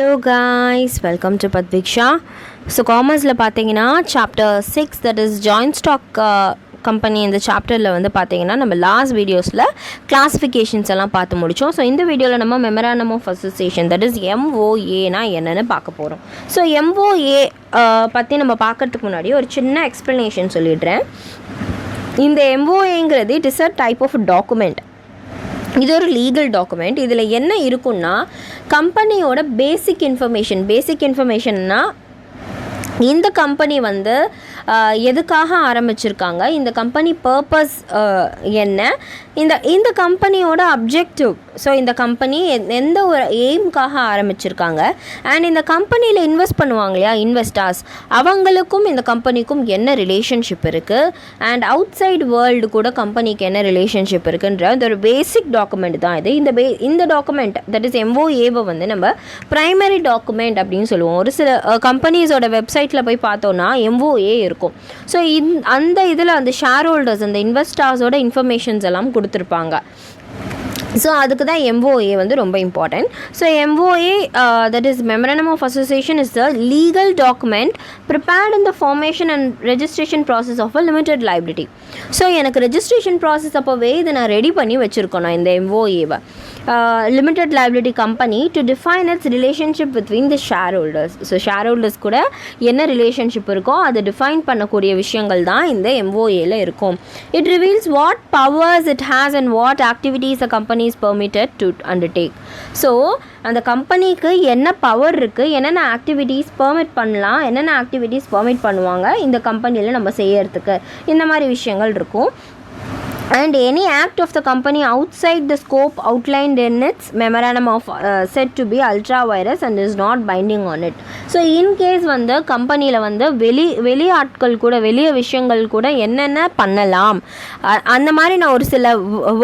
Hello guys, welcome to Padviksha. So commerceல பார்த்தீங்கன்னா chapter 6 that is joint stock company இந்த சாப்டரில் வந்து பார்த்தீங்கன்னா நம்ம லாஸ்ட் வீடியோஸில் கிளாஸிஃபிகேஷன்ஸ் எல்லாம் பார்த்து முடித்தோம். ஸோ இந்த வீடியோவில் நம்ம memorandum of association that is MOAனா என்னென்னு பார்க்க போகிறோம். ஸோ MOA பற்றி நம்ம பார்க்கறதுக்கு முன்னாடி ஒரு சின்ன எக்ஸ்ப்ளனேஷன் சொல்லிடுறேன். இந்த MOAங்கிறது it is a type of document. இது ஒரு லீகல் டாக்குமெண்ட். இதில் என்ன இருக்குன்னா கம்பெனியோட பேசிக் இன்ஃபர்மேஷன்னா இந்த கம்பெனி வந்து எதுக்காக ஆரம்பிச்சிருக்காங்க, இந்த கம்பெனி பர்பஸ் என்ன, இந்த கம்பெனியோட அப்ஜெக்டிவ், ஸோ இந்த கம்பெனி எந்த ஒரு எய்ம்காக ஆரம்பிச்சிருக்காங்க, அண்ட் இந்த கம்பெனியில் இன்வெஸ்ட் பண்ணுவாங்க இல்லையா இன்வெஸ்டர்ஸ், அவங்களுக்கும் இந்த கம்பெனிக்கும் என்ன ரிலேஷன்ஷிப் இருக்குது, அண்ட் அவுட் சைடு வேர்ல்டு கூட கம்பெனிக்கு என்ன ரிலேஷன்ஷிப் இருக்குன்ற இந்த ஒரு பேசிக் டாக்குமெண்ட் தான் இது. இந்த டாக்குமெண்ட் தட் இஸ் MOAவை வந்து நம்ம ப்ரைமரி டாக்குமெண்ட் அப்படின்னு சொல்லுவோம். ஒரு சில கம்பெனிஸோட வெப்சைட்டில் போய் பார்த்தோன்னா MOA இருக்கும். ஸோ அந்த இதில் அந்த ஷேர் ஹோல்டர்ஸ் அந்த இன்வெஸ்டர்ஸோட இன்ஃபர்மேஷன்ஸ் எல்லாம் கொடுத்துருப்பாங்க. ஸோ அதுக்கு தான் MOA வந்து ரொம்ப important. So MOA that is Memorandum of Association is the legal document prepared in the formation and registration process of a limited liability. So எனக்கு ரெஜிஸ்ட்ரேஷன் ப்ராசஸ் அப்போவே இதை நான் ரெடி பண்ணி வச்சுருக்கணும் இந்த MOAவை. Limited liability company to define its relationship between the shareholders. So shareholders கூட என்ன ரிலேஷன்ஷிப் இருக்கோ அதை டிஃபைன் பண்ணக்கூடிய விஷயங்கள் தான் இந்த MOAவில் இருக்கும். It reveals what powers it has and what activities a company is permitted to undertake. So அந்த கம்பெனிக்கு என்ன பவர் இருக்குது, என்னென்ன ஆக்டிவிட்டீஸ் பெர்மிட் பண்ணலாம், என்னென்ன ஆக்டிவிட்டீஸ் பெர்மிட் பண்ணுவாங்க இந்த கம்பெனியில் நம்ம செய்யறதுக்கு, இந்த மாதிரி விஷயங்கள் இருக்கும். And any act of the company outside the scope outlined in its memorandum of said to be ultra virus and is not binding on it. So in case வந்து கம்பெனியில் வந்து வெளி ஆட்கள் கூட வெளிய விஷயங்கள் கூட என்னென்ன பண்ணலாம், அந்த மாதிரி நான் ஒரு சில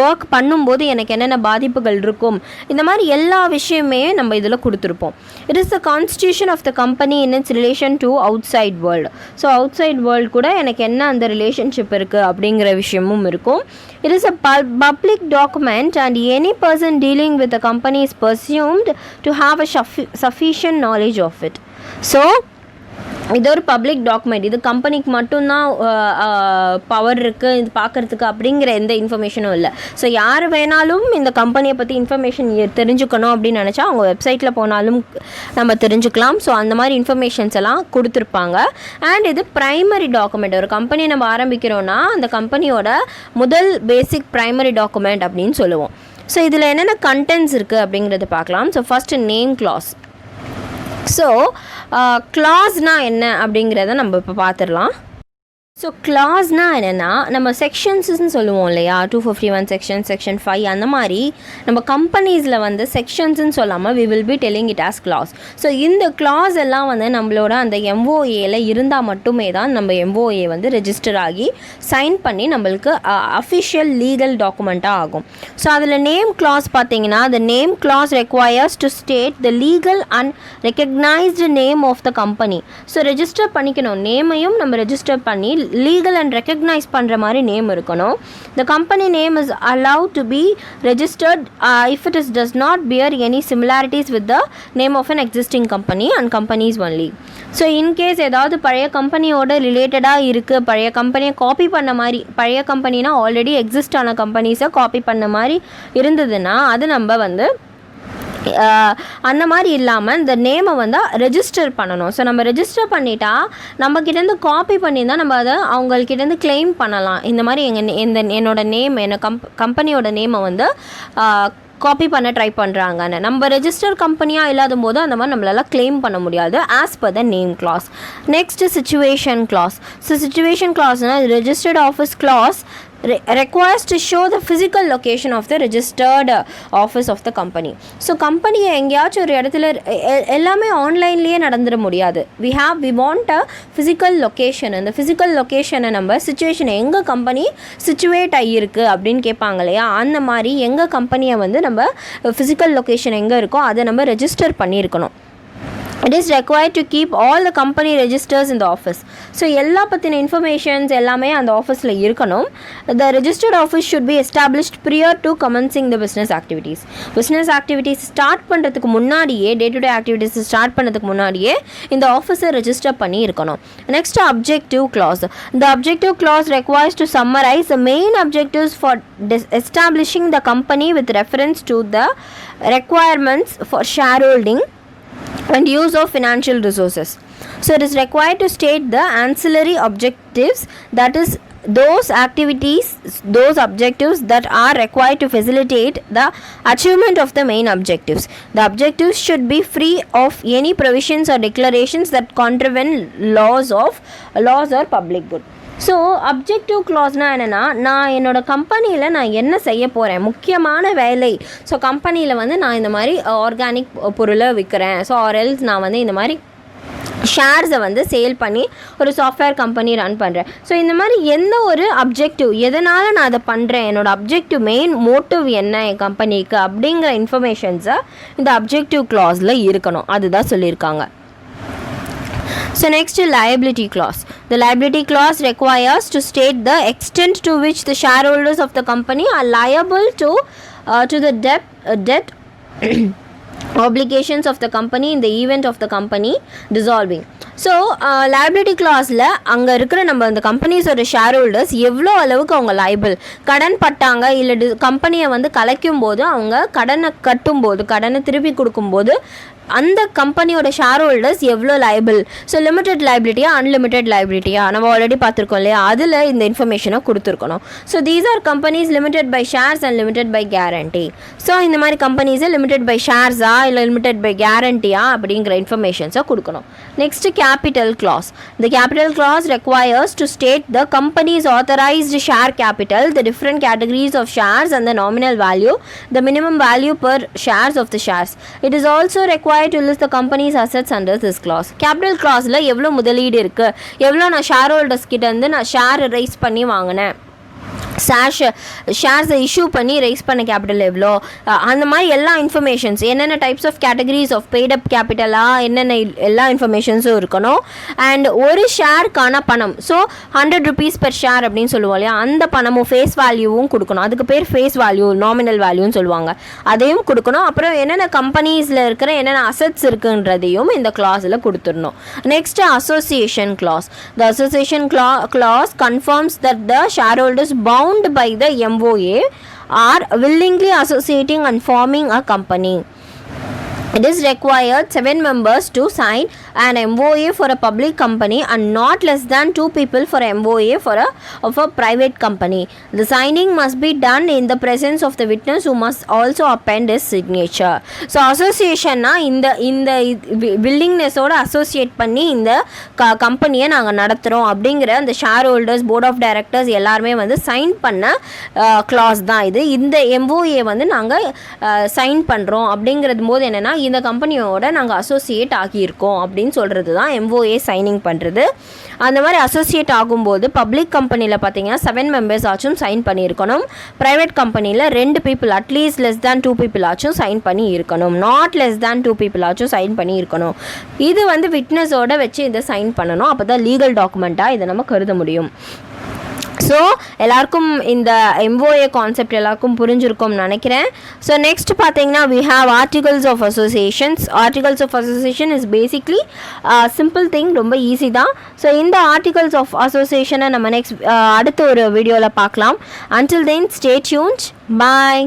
ஒர்க் பண்ணும்போது எனக்கு என்னென்ன பாதிப்புகள் இருக்கும், இந்த மாதிரி எல்லா விஷயமே நம்ம இதில் கொடுத்துருப்போம். It is the constitution of the company in its relation to outside world. So outside world கூட எனக்கு என்ன அந்த ரிலேஷன்ஷிப் இருக்குது அப்படிங்கிற விஷயமும் இருக்கும். It is a public document and any person dealing with the company is presumed to have a sufficient knowledge of it. So இது ஒரு பப்ளிக் டாக்குமெண்ட். இது கம்பெனிக்கு மட்டும்தான் பவர் இருக்குது இது பார்க்குறதுக்கு அப்படிங்கிற எந்த இன்ஃபர்மேஷனும் இல்லை. ஸோ யார் வேணாலும் இந்த கம்பெனியை பற்றி இன்ஃபர்மேஷன் தெரிஞ்சுக்கணும் அப்படின்னு நினச்சா அவங்க வெப்சைட்டில் போனாலும் நம்ம தெரிஞ்சுக்கலாம். ஸோ அந்த மாதிரி இன்ஃபர்மேஷன்ஸ் எல்லாம் கொடுத்துருப்பாங்க. அண்ட் இது ப்ரைமரி டாக்குமெண்ட். ஒரு கம்பெனி நம்ம ஆரம்பிக்கிறோன்னா அந்த கம்பெனியோட முதல் பேசிக் ப்ரைமரி டாக்குமெண்ட் அப்படின்னு சொல்லுவோம். ஸோ இதில் என்னென்ன கண்டென்ட்ஸ் இருக்குது அப்படிங்கிறத பார்க்கலாம். So first name clause. So கிளாஸ்னால் என்ன அப்படிங்கிறத நம்ம இப்போ பார்த்துடலாம். ஸோ கிளாஸ்னால் என்னென்னா நம்ம செக்ஷன்ஸ்ன்னு சொல்லுவோம் இல்லையா, 251 செக்ஷன் 5 அந்த மாதிரி நம்ம கம்பெனிஸில் வந்து செக்ஷன்ஸ்ன்னு சொல்லாமல் we will be telling it as clause. So இந்த கிளாஸ் எல்லாம் வந்து நம்மளோட அந்த MOAவில் இருந்தால் மட்டுமே தான் நம்ம MOA வந்து ரெஜிஸ்டர் ஆகி சைன் பண்ணி நம்மளுக்கு அஃபிஷியல் லீகல் டாக்குமெண்ட்டாக ஆகும். ஸோ அதில் நேம் கிளாஸ் பார்த்தீங்கன்னா the name clause requires to state the legal and recognized name of the company. So register பண்ணிக்கணும், நேமையும் நம்ம ரெஜிஸ்டர் பண்ணி legal and recognize பண்ணுற மாதிரி நேம் இருக்கணும். The company name is allowed to be registered if it does not bear any similarities with the name of an existing company and companies only. So in case ஏதாவது பழைய கம்பெனியோட ரிலேட்டடாக இருக்குது, பழைய கம்பெனியை காப்பி பண்ண மாதிரி, பழைய கம்பெனினா ஆல்ரெடி எக்ஸிஸ்ட் ஆன கம்பெனிஸை காப்பி பண்ண மாதிரி இருந்ததுன்னா அது நம்ம வந்து அந்த மாதிரி இல்லாமல் இந்த நேமை வந்து ரெஜிஸ்டர் பண்ணணும். ஸோ நம்ம ரெஜிஸ்டர் பண்ணிட்டா நம்மக்கிட்டேருந்து காப்பி பண்ணியிருந்தால் நம்ம அதை அவங்கக்கிட்டேருந்து கிளைம் பண்ணலாம். இந்த மாதிரி என்னோட நேம் கம்பெனியோட நேமை வந்து காப்பி பண்ண ட்ரை பண்ணுறாங்கன்னு நம்ம ரெஜிஸ்டர் கம்பெனியாக இல்லாத போது அந்த மாதிரி நம்மளால் கிளைம் பண்ண முடியாது as per the name clause. Next situation clause. So situation கிளாஸ்னால் registered office clause requires to show the physical location of the registered office of the company. So கம்பெனியை எங்கேயாச்சும் ஒரு இடத்துல எல்லாமே ஆன்லைன்லேயே நடந்துட முடியாது. we want a physical location. அந்த physical location-ஐ நம்ம சிச்சுவேஷன் எங்கே கம்பெனி சிச்சுவேட் ஆகியிருக்கு அப்படின்னு கேட்பாங்க இல்லையா, அந்த மாதிரி எங்கள் கம்பெனியை வந்து நம்ம ஃபிசிக்கல் லொக்கேஷன் எங்கே இருக்கோ அதை நம்ம ரெஜிஸ்டர் பண்ணியிருக்கணும். It is required to keep all the company registers in the office. So எல்லா பற்றின இன்ஃபர்மேஷன்ஸ் எல்லாமே அந்த ஆஃபீஸில் இருக்கணும். The registered office should be established prior to commencing the business activities. Business activities start பண்ணுறதுக்கு முன்னாடியே, day to day activities start பண்ணுறதுக்கு முன்னாடியே இந்த ஆஃபீஸை ரெஜிஸ்டர் பண்ணி இருக்கணும். Next objective clause. The objective clause requires to summarize the main objectives for establishing the company with reference to the requirements for shareholding and use of financial resources. So it is required to state the ancillary objectives, that is those activities, those objectives that are required to facilitate the achievement of the main objectives. The objectives should be free of any provisions or declarations that contravene laws or public good. So objective க்ளாஸ்னால் என்னென்னா, நான் என்னோடய கம்பெனியில் நான் என்ன செய்ய போகிறேன், முக்கியமான வேலை. ஸோ கம்பெனியில் வந்து நான் இந்த மாதிரி ஆர்கானிக் பொருளை விற்கிறேன். ஸோ ஆர்எல்ஸ் நான் வந்து இந்த மாதிரி ஷேர்ஸை வந்து சேல் பண்ணி ஒரு சாஃப்ட்வேர் கம்பெனி ரன் பண்ணுறேன். ஸோ இந்த மாதிரி எந்த ஒரு அப்ஜெக்டிவ், எதனால் நான் அதை பண்ணுறேன், என்னோடய அப்ஜெக்டிவ் மெயின் மோட்டிவ் என்ன என் கம்பெனிக்கு அப்படிங்கிற இன்ஃபர்மேஷன்ஸை இந்த அப்ஜெக்டிவ் க்ளாஸில் இருக்கணும். அதுதான் சொல்லியிருக்காங்க. So next, liability clause. The liability clause requires to state the extent to which the shareholders of the company are liable to the debt obligations of the company in the event of the company dissolving. So liability கிளாஸில் அங்கே இருக்கிற நம்ம அந்த கம்பெனிஸோட share holders எவ்வளோ அளவுக்கு அவங்க liable, கடன் பட்டாங்க இல்லை கம்பெனியை வந்து கலைக்கும் போது, அவங்க கடனை கட்டும்போது, கடனை திருப்பி கொடுக்கும்போது அந்த கம்பெனியோட ஷேர் ஹோல்டர்ஸ் எவ்வளோ லைபிள். ஸோ லிமிடெட் லைபிலிட்டியா அன்லிமிட்டெட் லைபிலிட்டியா நம்ம ஆல்ரெடி பார்த்துருக்கோம் இல்லையா, அதில் இந்த இன்ஃபர்மேஷனை கொடுத்துருக்கணும். So these are companies limited by shares and limited by guarantee. So இந்த மாதிரி கம்பெனிஸை லிமிடெட் பை ஷேர்ஸா இல்லை லிமிடெட் பை கேரண்டியா அப்படிங்கிற இன்ஃபர்மேஷன்ஸை கொடுக்கணும். Next capital clause. The capital clause requires to state the company's authorized share capital, the different categories of shares and the nominal value, the minimum value per shares of the shares. It is also required to list the company's assets under this clause. Capital clauseல எவ்வளோ முதலீடு இருக்குது, எவ்வளோ நான் share holders கிட்ட இருந்து நான் share raise பண்ணி வாங்கினேன், ஷேர்ஸை இஷ்யூ பண்ணி ரைஸ் பண்ண கேபிட்டல் எவ்வளோ, அந்த மாதிரி எல்லா இன்ஃபர்மேஷன்ஸ், என்னென்ன types of categories of paid up கேபிட்டலாக என்னென்ன எல்லா இன்ஃபர்மேஷன்ஸும் இருக்கணும். அண்ட் ஒரு ஷேருக்கான பணம், ஸோ 100 rupees per share அப்படின்னு சொல்லுவோம் இல்லையா, அந்த பணமும் ஃபேஸ் வேல்யூவும் கொடுக்கணும். அதுக்கு பேர் ஃபேஸ் வேல்யூ, நாமினல் வேல்யூன்னு சொல்லுவாங்க, அதையும் கொடுக்கணும். அப்புறம் என்னென்ன கம்பெனிஸில் இருக்கிற என்னென்ன அசட்ஸ் இருக்குன்றதையும் இந்த கிளாஸில் கொடுத்துடணும். Next association clause. The association clause confirms that the shareholders bound by the MOA are willingly associating and forming a company. It is required 7 members to sign an MOA for a public company and not less than 2 people for MOA of a private company. The signing must be done in the presence of the witness who must also append his signature. So association na இந்த willingness ஓட associate பண்ணி இந்த கம்பெனியை நாங்கள் நடத்துகிறோம் அப்படிங்கிற அந்த shareholders, board of directors எல்லாருமே வந்து சைன் பண்ண கிளாஸ் தான் இது. இந்த MOA வந்து நாங்கள் சைன் பண்ணுறோம் அப்படிங்கிறது போது என்னென்னா, இந்த கம்பெனியோட நாங்கள் அசோசியேட் ஆகியிருக்கோம் அப்படின்னு சொல்கிறது தான் MOA சைனிங் பண்ணுறது. அந்த மாதிரி அசோசியேட் ஆகும்போது பப்ளிக் கம்பெனியில் பார்த்தீங்கன்னா 7 members ஆச்சும் சைன் பண்ணியிருக்கணும். ப்ரைவேட் கம்பெனியில் 2 people, at least less than 2 people ஆச்சும் சைன் பண்ணி இருக்கணும். நாட் லெஸ் தேன் 2 people ஆச்சும் சைன் பண்ணி இருக்கணும். இது வந்து விட்னஸோட வச்சு இதை சைன் பண்ணணும். அப்போ தான் லீகல் டாக்குமெண்ட்டாக இதை நம்ம கருத முடியும். ஸோ எல்லாருக்கும் இந்த MOA கான்செப்ட் எல்லாருக்கும் புரிஞ்சிருக்கும்னு நினைக்கிறேன். ஸோ நெக்ஸ்ட் பார்த்தீங்கன்னா we have articles of associations. Articles of association is basically simple thing, ரொம்ப ஈஸி தான். ஸோ இந்த articles of association நம்ம நெக்ஸ்ட் அடுத்த ஒரு வீடியோவில் பார்க்கலாம். Until then, stay tuned. Bye.